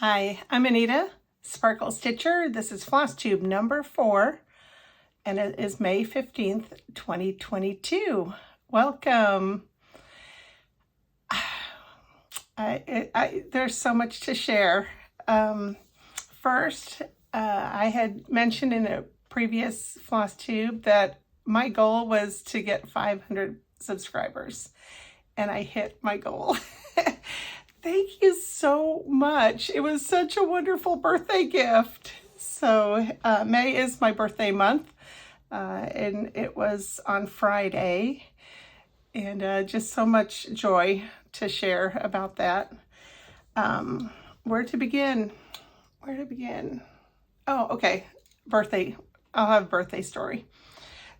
Hi, I'm Anita, Sparkle Stitcher. This is Flosstube number 4, and it is May 15th, 2022. Welcome. There's so much to share. First, I had mentioned in a previous Flosstube that my goal was to get 500 subscribers, and I hit my goal. Thank you so much. It was such a wonderful birthday gift. So May is my birthday month, and it was on Friday, and just so much joy to share about that. Where to begin? Where to begin? Oh, okay. Birthday. I'll have a birthday story.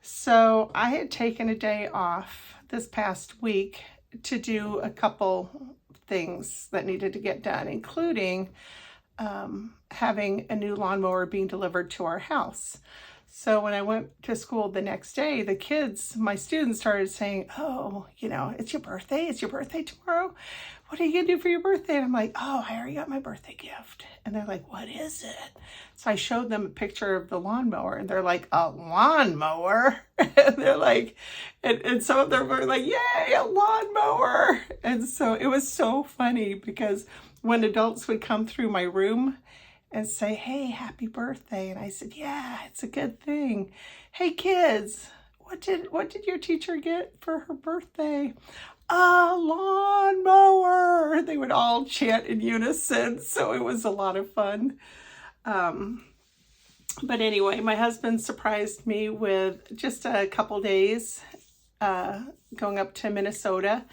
So I had taken a day off this past week to do a couple things that needed to get done, including having a new lawnmower being delivered to our house. So when I went to school the next day, the kids, my students, started saying, oh, it's your birthday. It's your birthday tomorrow. What are you going to do for your birthday? And I'm like, oh, I already got my birthday gift. And they're like, what is it? So I showed them a picture of the lawnmower, and they're like, a lawnmower? And they're like, and some of them were like, yay, a lawnmower. And so it was so funny because when adults would come through my room and say, hey, happy birthday. And I said, yeah, it's a good thing. Hey, kids, what did your teacher get for her birthday? A lawnmower. They would all chant in unison. So it was a lot of fun. But anyway, my husband surprised me with just a couple days going up to Minnesota,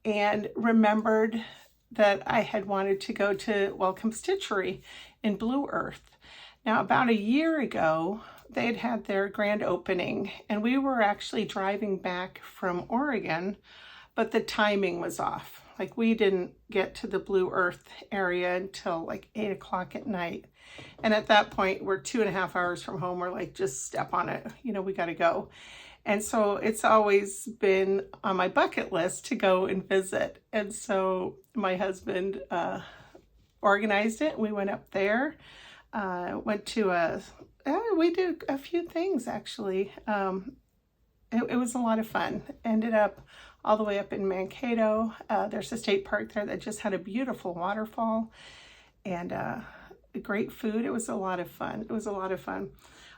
and remembered that I had wanted to go to Welcome Stitchery in Blue Earth. Now, about a year ago, they'd had their grand opening, and we were actually driving back from Oregon, but the timing was off. Like, we didn't get to the Blue Earth area until like 8 o'clock at night. And at that point, we're 2.5 hours from home. We're like, just step on it. We got to go. And so it's always been on my bucket list to go and visit. And so my husband organized it. We went up there, went to we did a few things actually. It was a lot of fun. Ended up all the way up in Mankato. There's a state park there that just had a beautiful waterfall and great food. It was a lot of fun. It was a lot of fun.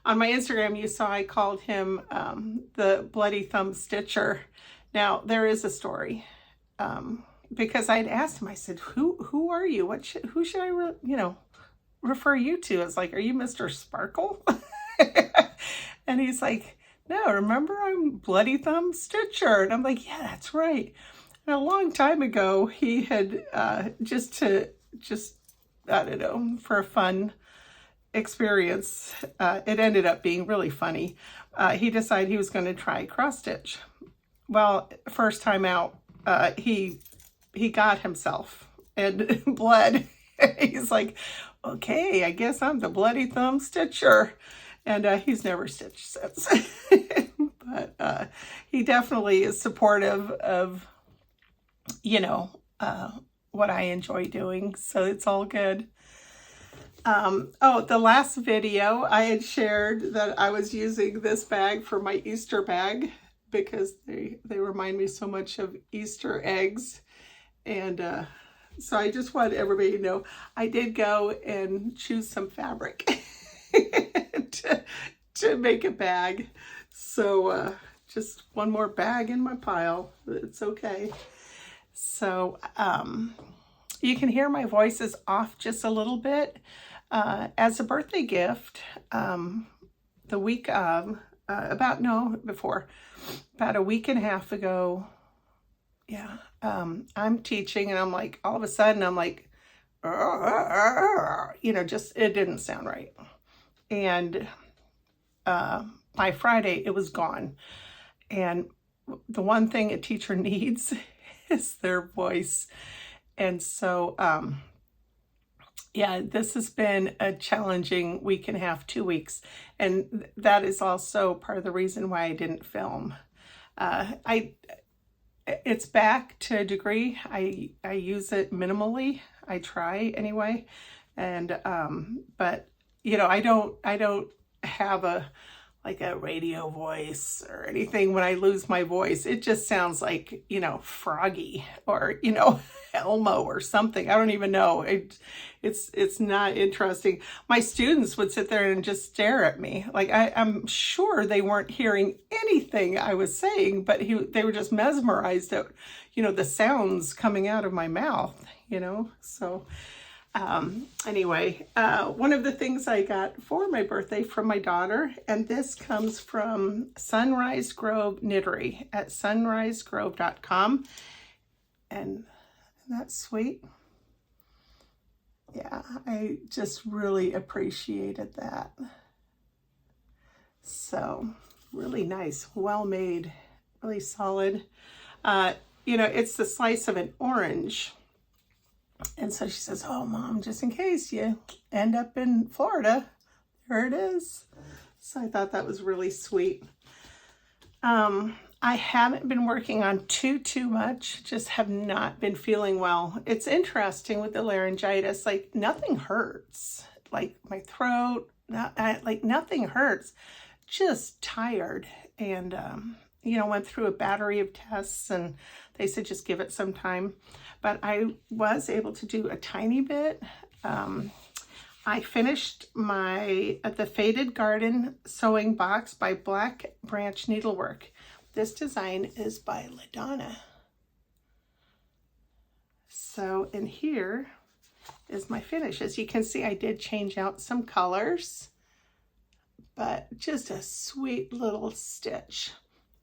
On my Instagram, you saw I called him the Bloody Thumb Stitcher. Now, there is a story, because I'd asked him, I said, who are you? Who should I, refer you to? It's like, are you Mr. Sparkle? And he's like, no, remember, I'm Bloody Thumb Stitcher. And I'm like, yeah, that's right. And a long time ago, he had, just I don't know, for a fun experience, it ended up being really funny. He decided he was going to try cross stitch. Well, first time out, he got himself and bled. He's like, okay, I guess I'm the Bloody Thumb Stitcher. And he's never stitched since. But he definitely is supportive of, what I enjoy doing. So it's all good. The last video I had shared that I was using this bag for my Easter bag because they remind me so much of Easter eggs. And so I just wanted everybody to know I did go and choose some fabric to make a bag. So just one more bag in my pile. It's okay. So you can hear my voice is off just a little bit. As a birthday gift, the week of, about a week and a half ago, I'm teaching, and I'm like, all of a sudden, I'm like, just, it didn't sound right. And by Friday, it was gone. And the one thing a teacher needs is their voice. And so, this has been a challenging week and a half, 2 weeks. And that is also part of the reason why I didn't film. It's back to a degree. I use it minimally. I try anyway, And, but, you know, I don't have like a radio voice or anything. When I lose my voice, it just sounds like, you know, Froggy or, you know, Elmo or something. I don't even know. It's not interesting. My students would sit there and just stare at me. Like I'm sure they weren't hearing anything I was saying, but they were just mesmerized at, you know, the sounds coming out of my mouth, you know. So anyway, one of the things I got for my birthday from my daughter, and this comes from Sunrise Grove Knittery at sunrisegrove.com. And that's sweet. Yeah, I just really appreciated that. So really nice, well made, really solid. You know, it's the slice of an orange. And so she says, oh, Mom, just in case you end up in Florida, there it is. So I thought that was really sweet. I haven't been working on too much, just have not been feeling well. It's interesting with the laryngitis, like nothing hurts, like my throat, like nothing hurts, just tired. And, you know, went through a battery of tests and they said just give it some time. But I was able to do a tiny bit. I finished the Faded Garden sewing box by Black Branch Needlework. This design is by LaDonna. So in here is my finish. As you can see, I did change out some colors, but just a sweet little stitch.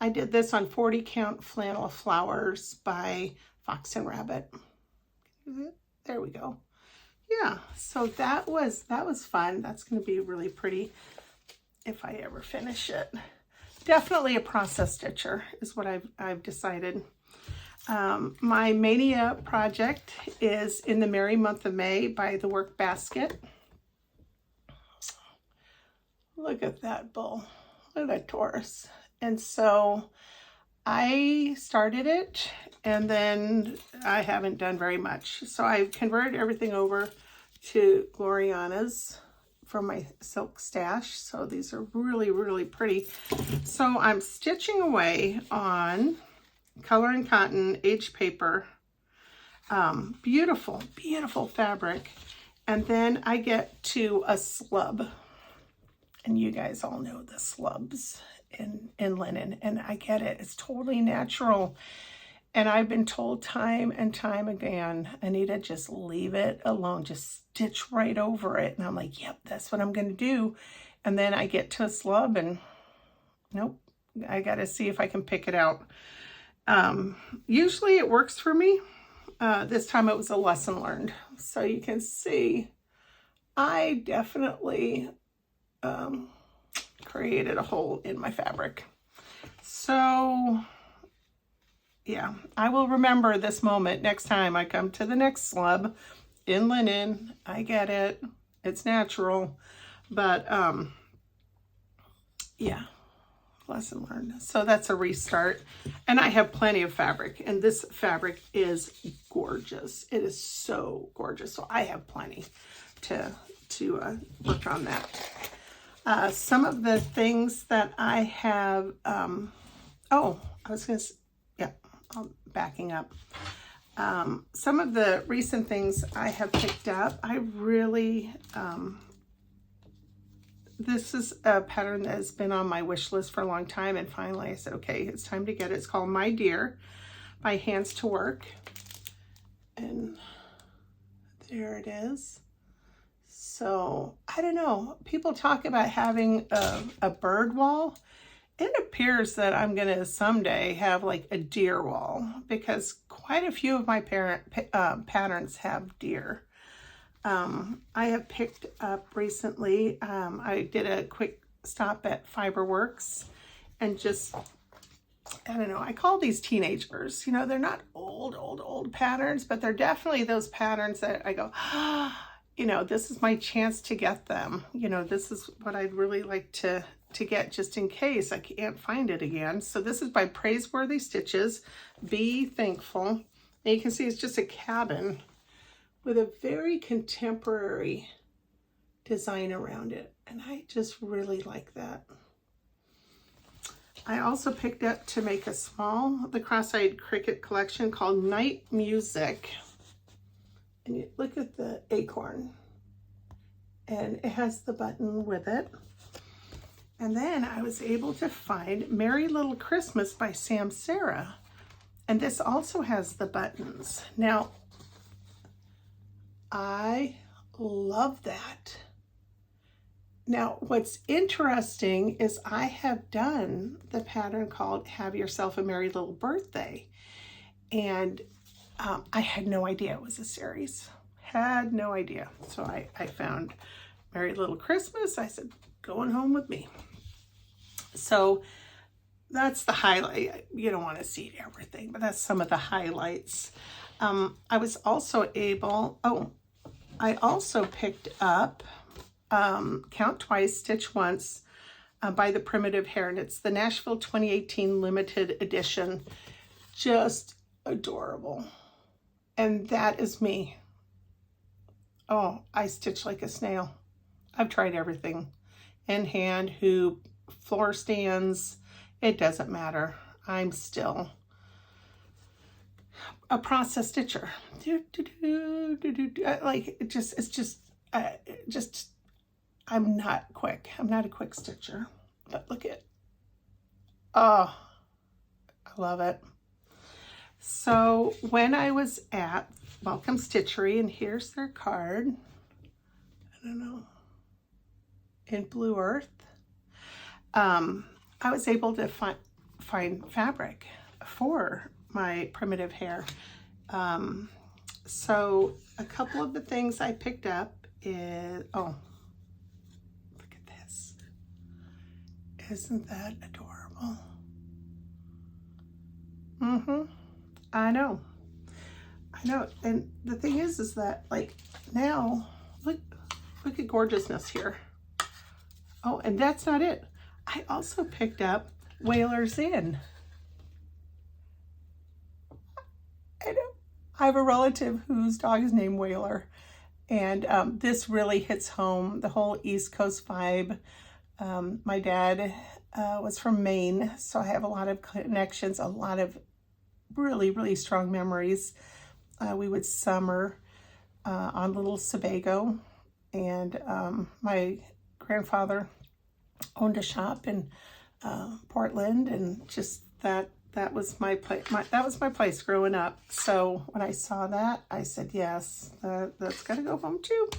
I did this on 40 count flannel flowers by Fox and Rabbit. There we go. Yeah, so that was fun. That's going to be really pretty if I ever finish it. Definitely a process stitcher is what I've decided. My Mania project is in the merry month of May by the Work Basket. Look at that bull. Look at that Taurus. And so I started it and then I haven't done very much. So I've converted everything over to Gloriana's from my silk stash. So these are really, really pretty. So I'm stitching away on Color and Cotton Age Paper. Beautiful, beautiful fabric. And then I get to a slub. And you guys all know the slubs in linen, and I get it. It's totally natural. And I've been told time and time again, Anita, just leave it alone. Just stitch right over it. And I'm like, yep, that's what I'm going to do. And then I get to a slub and nope, I got to see if I can pick it out. Usually it works for me. This time it was a lesson learned. So you can see I definitely created a hole in my fabric. So yeah, I will remember this moment next time I come to the next slub in linen. I get it. It's natural. But yeah, lesson learned. So that's a restart. And I have plenty of fabric. And this fabric is gorgeous. It is so gorgeous. So I have plenty to work on that. Some of the things that I have, I'm backing up. Some of the recent things I have picked up, I really, this is a pattern that has been on my wish list for a long time, and finally I said, okay, it's time to get it. It's called My Dear by Hands to Work, and there it is. So, I don't know, people talk about having a bird wall. It appears that I'm going to someday have like a deer wall because quite a few of my patterns have deer. I have picked up recently, I did a quick stop at Fiberworks and just, I don't know, I call these teenagers. You know, they're not old patterns, but they're definitely those patterns that I go, you know, this is my chance to get them. You know, this is what I'd really like to get just in case I can't find it again. So this is by Praiseworthy Stitches, Be Thankful. And you can see it's just a cabin with a very contemporary design around it. And I just really like that. I also picked up to make a the cross-eyed cricket collection called Night Music. And you look at the acorn. And it has the button with it. And then I was able to find Merry Little Christmas by Sam Sarah. And this also has the buttons. Now, I love that. Now, what's interesting is I have done the pattern called Have Yourself a Merry Little Birthday. And I had no idea it was a series. Had no idea. So I found Merry Little Christmas. I said, going home with me. So that's the highlight. You don't want to see everything, but that's some of the highlights. I was also able, I also picked up Count Twice, Stitch Once by the Primitive Hare, and it's the Nashville 2018 limited edition. Just adorable. And that is me. Oh, I stitch like a snail. I've tried everything. In hand, hoop, floor stands, it doesn't matter. I'm still a process stitcher. Like, it's just, I'm not quick. I'm not a quick stitcher. But look at, oh, I love it. So when I was at Welcome Stitchery, and here's their card, I don't know, in Blue Earth, I was able to find fabric for my Primitive Hare. So a couple of the things I picked up is, oh, look at this. Isn't that adorable? I know. And the thing is that, like, now, look at gorgeousness here. Oh, and that's not it. I also picked up Whaler's Inn. I know. I have a relative whose dog is named Whaler. And this really hits home, the whole East Coast vibe. My dad was from Maine, so I have a lot of connections, a lot of really, really strong memories. We would summer on Little Sebago, and my grandfather owned a shop in Portland, and just that was my place. That was my place growing up. So when I saw that, I said, yes, that's got to go home too.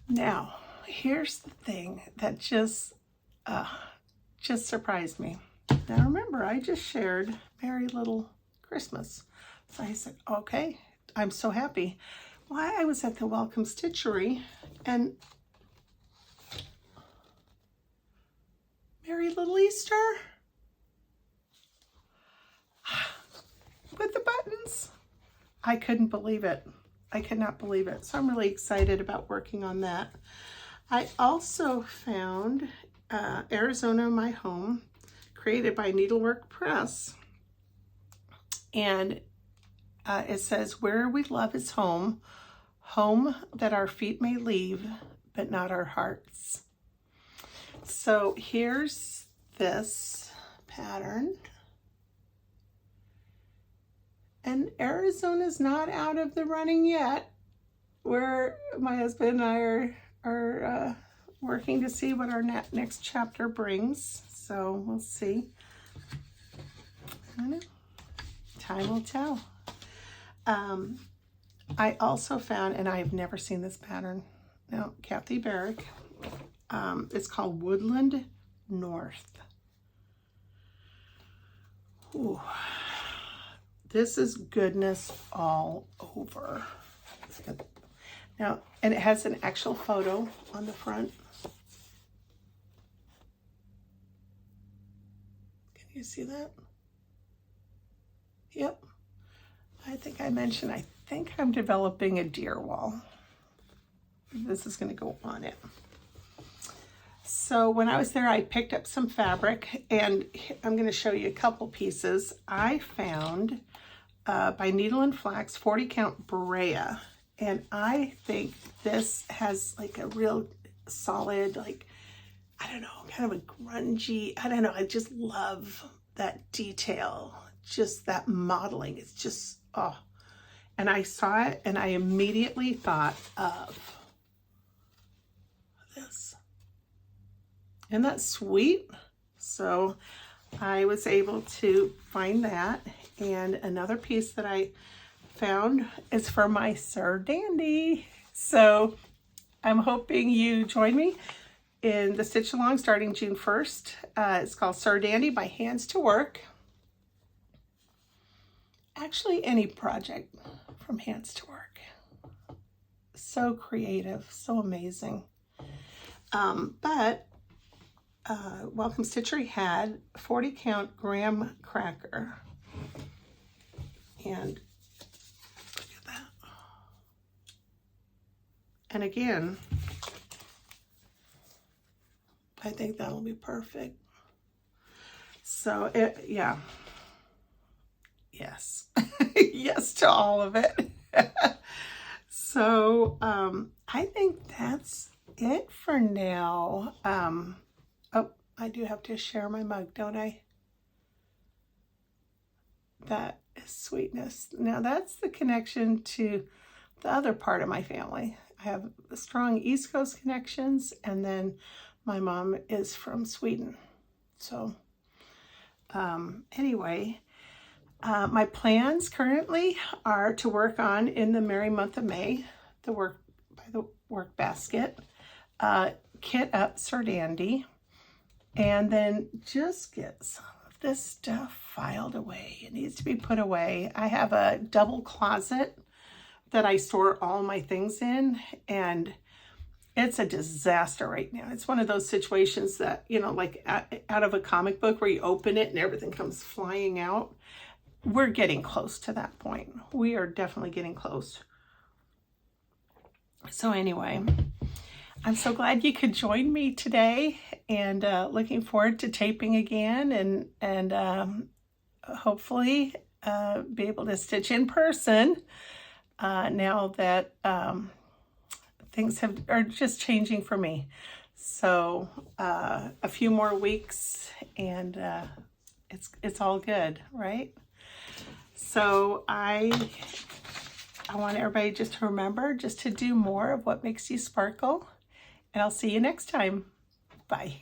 Now, here's the thing that just surprised me. Now remember, I just shared Merry Little Christmas. So I said, okay, I'm so happy. Well, I was at the Welcome Stitchery, and Merry Little Easter with the buttons. I couldn't believe it. I could not believe it. So I'm really excited about working on that. I also found Arizona My Home, created by Needlework Press. And it says, where we love is home, home that our feet may leave, but not our hearts. So here's this pattern. And Arizona's not out of the running yet. Where my husband and I are working to see what our next chapter brings. So we'll see. I don't know. Time will tell. I also found, and I've never seen this pattern. No, Kathy Barrick. It's called Woodland North. Ooh. This is goodness all over. Now, and it has an actual photo on the front. Can you see that? Yep. I think I mentioned, I think I'm developing a deer wall. This is going to go on it. So when I was there, I picked up some fabric, and I'm going to show you a couple pieces. I found by Needle and Flax 40 count Berea, And I think this has like a real solid, like, I don't know, kind of a grungy, I don't know, I just love that detail, just that modeling. It's just, oh. And I saw it and I immediately thought of this. Isn't that sweet? So I was able to find that. And another piece that I found is for my Sir Dandy. So I'm hoping you join me in the stitch along starting June 1st. It's called Sir Dandy by Hands to Work. Actually, any project from Hands to Work. So creative, so amazing. Welcome Stitchery had 40 count graham cracker. And look at that. And again, I think that will be perfect. So yeah. Yes. Yes to all of it. So I think that's it for now. Oh, I do have to share my mug, don't I? That is sweetness. Now that's the connection to the other part of my family. I have strong East Coast connections, and then my mom is from Sweden. So anyway, my plans currently are to work on, in the merry month of May, the work by the work basket, kit up Sir Dandy, and then just get some of this stuff filed away. It needs to be put away. I have a double closet that I store all my things in, and it's a disaster right now. It's one of those situations that, you know, like out of a comic book where you open it and everything comes flying out. We're getting close to that point. We are definitely getting close. So anyway, I'm so glad you could join me today, and looking forward to taping again, and hopefully be able to stitch in person now that things are just changing for me. So a few more weeks and it's all good, right? So I want everybody just to remember just to do more of what makes you sparkle, and I'll see you next time. Bye.